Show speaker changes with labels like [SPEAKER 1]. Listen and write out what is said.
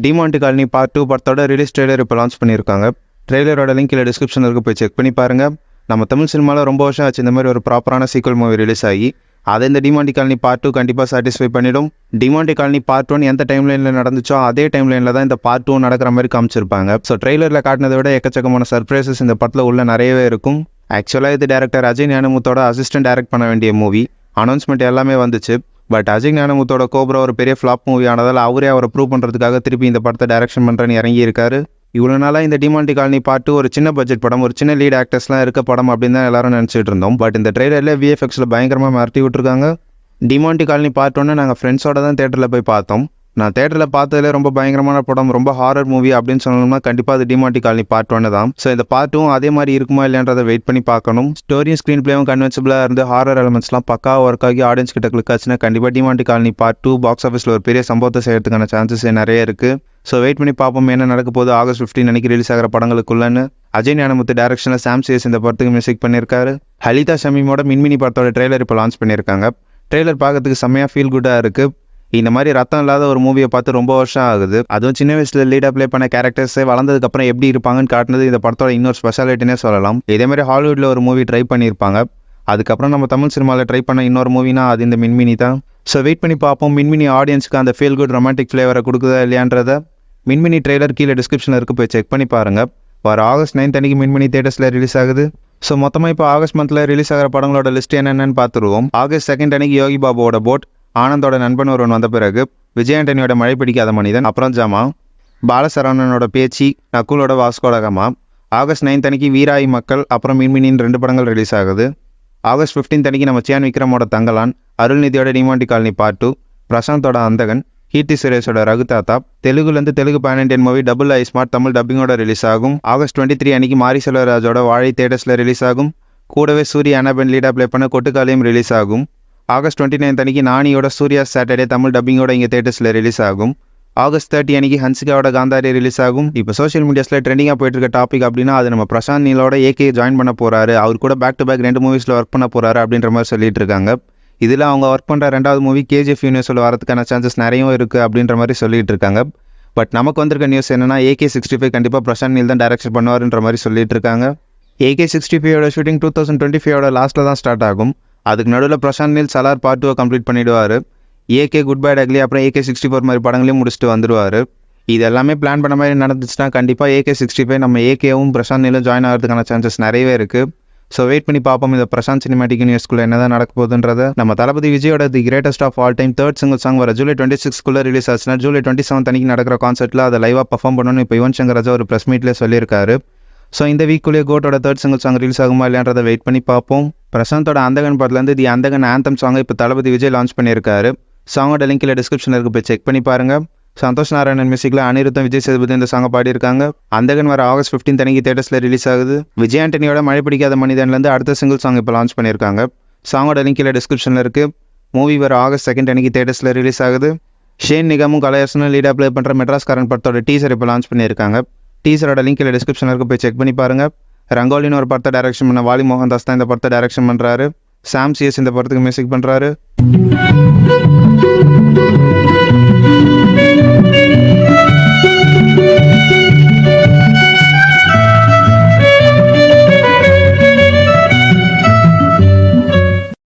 [SPEAKER 1] Demonte colony part 2 படத்தோட release trailer இப்போ launch பண்ணியிருக்காங்க. ட்ரெய்லரோட லிங்க் கீழே டிஸ்கிரிப்ஷனில் இருக்கு, போய் செக் பண்ணி பாருங்கள். நம்ம தமிழ் சினிமாவில் ரொம்ப வருஷம் ஆச்சு இந்த மாதிரி ஒரு ப்ராப்பரான சீக்வல் மூவி ரிலீஸ் ஆகி. அதை இந்த டிமாண்டி காலனி பார்ட் 2 கண்டிப்பாக சாட்டிஸ்ஃபை பண்ணிடும். டிமாண்டி காலனி பார்ட் 1 எந்த டைம் லைனில் நடந்துச்சோ அதே டைம் லைனில் தான் இந்த பார்ட் 2 நடக்கிற மாதிரி காமிச்சிருப்பாங்க. ஸோ ட்ரெய்லரில் காட்டினதை விட எக்கச்சக்கமான சர்ப்ரைசஸ் இந்த படத்தில் உள்ள நிறையவே இருக்கும். ஆக்சுவலாக இது டேரக்டர் அஜய் ஞானமுத்தோட அசிஸ்டன்ட் டைரக்ட் பண்ண வேண்டிய மூவி. அனௌன்ஸ்மெண்ட் எல்லாமே வந்துச்சு. பட் அஜய் ஞானமுத்தோட கோப்ரா ஒரு பெரிய ஃப்ளாப் மூவி ஆனதால் அவரே அவரை ப்ரூவ் பண்ணுறதுக்காக திருப்பி இந்த படத்தை டைரக்ஷன் பண்ணுறேன்னு இறங்கியிருக்காரு. இவ்வளோ நாளாக இந்த டிமாண்டி காலனி பார்ட் 2 ஒரு சின்ன பட்ஜெட் படம், ஒரு சின்ன லீட் ஆக்டர்ஸ்லாம் இருக்க படம் அப்படின்னு தான் எல்லாரும் நினச்சிட்டு இருந்தோம். பட் இந்த ட்ரெய்லரில் விஎஃப்எக்ஸில் பயங்கரமாக மிரட்டி விட்டுருக்காங்க. டிமாண்டி காலனி பார்ட் 1 நாங்கள் ஃப்ரெண்ட்ஸோட தான் தேட்டரில் போய் பார்த்தோம். நான் தேட்டரில் பார்த்ததுலேயே ரொம்ப பயங்கரமான படம், ரொம்ப ஹாரர் மூவி அப்படின்னு சொல்லணும்னா கண்டிப்பாக அது டிமாண்டி காலனி பார்ட் 1 தான். ஸோ இந்த பார்ட் 2 அதே மாதிரி இருக்குமா இல்லைன்றதை வெயிட் பண்ணி பார்க்கணும். ஸ்டோரியும் ஸ்க்ரீன் பிளேவும் கன்வென்சபிளாக இருந்து ஹாரர் எலமெண்ட்ஸ்லாம் பக்காவாக ஒர்க் ஆகி ஆடியன்ஸ் கிட்ட கிளிக் ஆச்சுன்னா கண்டிப்பாக டிமாண்டி காலனி பார்ட் 2 பாக்ஸ் ஆஃபீஸில் ஒரு பெரிய சம்பவத்தை செய்யறதுக்கான சான்சஸ் நிறைய இருக்குது. ஸோ வெயிட் பண்ணி பார்ப்போம் என்ன நடக்க போது. ஆகஸ்ட் 15 அன்னைக்கு ரிலீஸ் ஆகிற படங்களுக்குள்ளன்னு அஜய் ஞானமுத்து டேரக்ஷனில் சாம் சிஎஸ் இந்த படத்துக்கு மியூசிக் பண்ணியிருக்காரு. ஹலிதா ஷமீமோட மின்மினி படத்தோட ட்ரெய்லர் இப்போ லான்ச் பண்ணியிருக்காங்க. ட்ரெய்லர் பார்க்கறதுக்கு செம்மையாக ஃபீல் குட்டாக இருக்குது. இந்த மாதிரி ரத்தம் இல்லாத ஒரு மூவியை பார்த்து ரொம்ப வருஷம் ஆகுது. அதுவும் சின்ன வயசில் லீடாக ப்ளே பண்ண கேரக்டர்ஸே வளர்ந்ததுக்கப்புறம் எப்படி இருப்பாங்கன்னு காட்டினது இந்த படத்தோட இன்னொரு ஸ்பெஷாலிட்டினே சொல்லலாம். இதேமாதிரி ஹாலிவுட்டில் ஒரு மூவி ட்ரை பண்ணியிருப்பாங்க. அதுக்கப்புறம் நம்ம தமிழ் சினிமாவில் ட்ரை பண்ண இன்னொரு மூவினா அது இந்த மின்மினி தான். ஸோ வெயிட் பண்ணி பார்ப்போம் மின்மினி ஆடியன்ஸுக்கு அந்த ஃபீல் குட் ரொமான்டிக் ஃப்ளேவரை கொடுக்குதா இல்லையான்றதை. மின்மினி ட்ரெய்லர் கீழே டிஸ்கிரிப்ஷனில் இருக்குது, போய் செக் பண்ணி பாருங்கள். வர ஆகஸ்ட் 9 அன்னைக்கு மின்மினி தேட்டர்ஸில் ரிலீஸ் ஆகுது. ஸோ மொத்தமாக இப்போ ஆகஸ்ட் மந்தில் ரிலீஸ் ஆகிற படங்களோட லிஸ்ட் என்னென்னு பார்த்துருவோம். ஆகஸ்ட் 2 அன்னைக்கு யோகி பாபுவோட போட், ஆனந்தோட நண்பன் ஒருவன் வந்த பிறகு, விஜய் ஆண்டனியோட மழை பிடிக்காத மனிதன், அப்புறம் ஜமா, பாலசரவணனோட பேச்சு, நக்குலோட வாஸ்கோடகமா. ஆகஸ்ட் 9 அன்னைக்கு வீராயி மக்கள், அப்புறம் மின்மினின் 2 படங்கள் ரிலீஸ் ஆகுது. ஆகஸ்ட் 15 அன்னைக்கு நம்ம சியான் விக்ரமோட தங்கலான், அருள்நிதியோட டிமாண்டி காலனி பார்ட் 2, பிரசாந்தோட அந்தகன், கீர்த்தி சுரேஷோட ரகுதாத்தா. தெலுங்குலேருந்து Telugu pan Indian movie double I smart Tamil டப்பிங்கோட ரிலீஸ் ஆகும். ஆகஸ்ட் 23 அன்னைக்கு மாரி செல்வராஜோட வாழை தேட்டர்ஸில் ரிலீஸ் ஆகும். கூடவே சூர்யா அனபென் லீடா ப்ளே பண்ண கொட்டுக்காலையும் ரிலீஸ் ஆகும். ஆகஸ்ட் 29 அன்னைக்கு நானியோட சூர்யா சாட்டர்டே தமிழ் டப்பிங்கோட இங்கே தேட்டர்ஸில் ரிலீஸ் ஆகும். ஆகஸ்ட் 30 அன்னைக்கு ஹன்சிகாவோட காந்தாரி ரிலீஸ் ஆகும். இப்போ சோஷியல் மீடியாஸில் ட்ரெண்டிங்காக போயிட்டு இருக்க டாபிக் அப்படின்னா அது நம்ம பிரசாந்த் நீலோட ஏகே ஜாயின் பண்ண போகிறாரு, அவர் கூட பேக் டு பேக் 2 மூவிஸில் ஒர்க் பண்ண போகிறாரு அப்படின்ற மாதிரி சொல்லிட்டு இருக்காங்க. இதில் அவங்க ஒர்க் பண்ணுற 2வது மூவி கேஜிஎஃப் யூனிவர்ஸில் வரதுக்கான சான்சஸ் நிறையவும் இருக்குது அப்படின்ற மாதிரி சொல்லிட்டு இருக்காங்க. பட் நமக்கு வந்திருக்க நியூஸ் என்னன்னா AK65 கண்டிப்பாக பிரசாந்த் நீல் தான் டைரக்ஷன் பண்ணுவாருன்ற மாதிரி சொல்லிட்டு இருக்காங்க. AK65 ஷூட்டிங் 2025 லாஸ்ட்டில் தான் ஸ்டார்ட் ஆகும். அதுக்கு நடுவில் பிரசாந்த் நீல் சலார் பார்ட் 2 கம்ப்ளீட் பண்ணிவிடுவார். AK குட் பை டக்லி அப்புறம் AK64 மாதிரி படங்களையும் முடிச்சுட்டு வந்துடுவார். இது எல்லாமே பிளான் பண்ண மாதிரி நடந்துச்சுன்னா கண்டிப்பாக AK65 நம்ம ஏகேவும் பிரசாந்த் நீலும் ஜாயின் ஆகிறதுக்கான சான்சஸ் நிறையவே இருக்குது. ஸோ வெயிட் பண்ணி பார்ப்போம் இந்த பிரசாந்த் சினிமாட்டிக் யூனிவர்ஸ்குள்ளே என்ன தான் நடக்க போகுதுன்றதை. நம்ம தளபதி விஜயோட the greatest of all time 3rd single song வர ஜூலை 26 ரிலீஸ் ஆச்சுன்னா ஜூலை 27 அன்னைக்கு நடக்கிற கான்சர்ட்டில் அதை லைவாக பர்ஃபார்ம் பண்ணணும்னு இப்போ யுவன் சங்கர் ராஜா ஒரு ப்ரெஸ் மீட்லேயே சொல்லியிருக்காரு. ஸோ இந்த வீக்குள்ளேயே கோட்டோட 3rd சிங்கிள் சாங் ரிலீஸ் ஆகுமா இல்லையான்றதை வெயிட் பண்ணி பார்ப்போம். பிரசாந்தோட அந்தகன் படத்துலேருந்து தி அந்தகன் ஆந்தம் சாங்கை இப்போ தளபதி விஜய் லான்ச் பண்ணியிருக்காரு. சாங்கோட லிங்க் கீழே டிஸ்கிரிப்ஷனில் இருக்கு, போய் செக் பண்ணி பாருங்கள். சந்தோஷ் நாராயணன் மியூசிக்கில் அனிருத்தம் விஜய் சேதுபதி இந்த சாங்கை பாடியிருக்காங்க. அந்தகன் வர ஆகஸ்ட் 15 அன்னைக்கு தேட்டர்ஸில் ரிலீஸ் ஆகுது. விஜய் ஆண்டனியோட மழை பிடிக்காத மனிதன்லேருந்து அடுத்த சிங்கிள் சாங் இப்போ லான்ச் பண்ணியிருக்காங்க. சாங்கோட லிங்க் கீழே டிஸ்கிரிப்ஷனில் இருக்குது. மூவி வர ஆகஸ்ட் 2 அன்னைக்கு தேட்டர்ஸில் ரிலீஸ் ஆகுது. ஷேன் நிகமும் கலையரசனும் லீடாக ப்ளே பண்ணுற மெட்ராஸ் கரண்ட் படத்தோட டீசர் இப்போ லான்ச் பண்ணியிருக்காங்க. டீசரோட லிங்க் கீழே டிஸ்கிரிப்ஷனில் இருக்கு, போய் செக் பண்ணி பாருங்கள். ரங்கோலின்னு ஒரு படத்தை டைரக்ஷன் பண்ண வாலி மோகன்தாஸ் தான் இந்த படத்தை டைரக்ஷன் பண்ணுறாரு. சாம் சிஎஸ் இந்த படத்துக்கு மியூசிக் பண்ணுறாரு.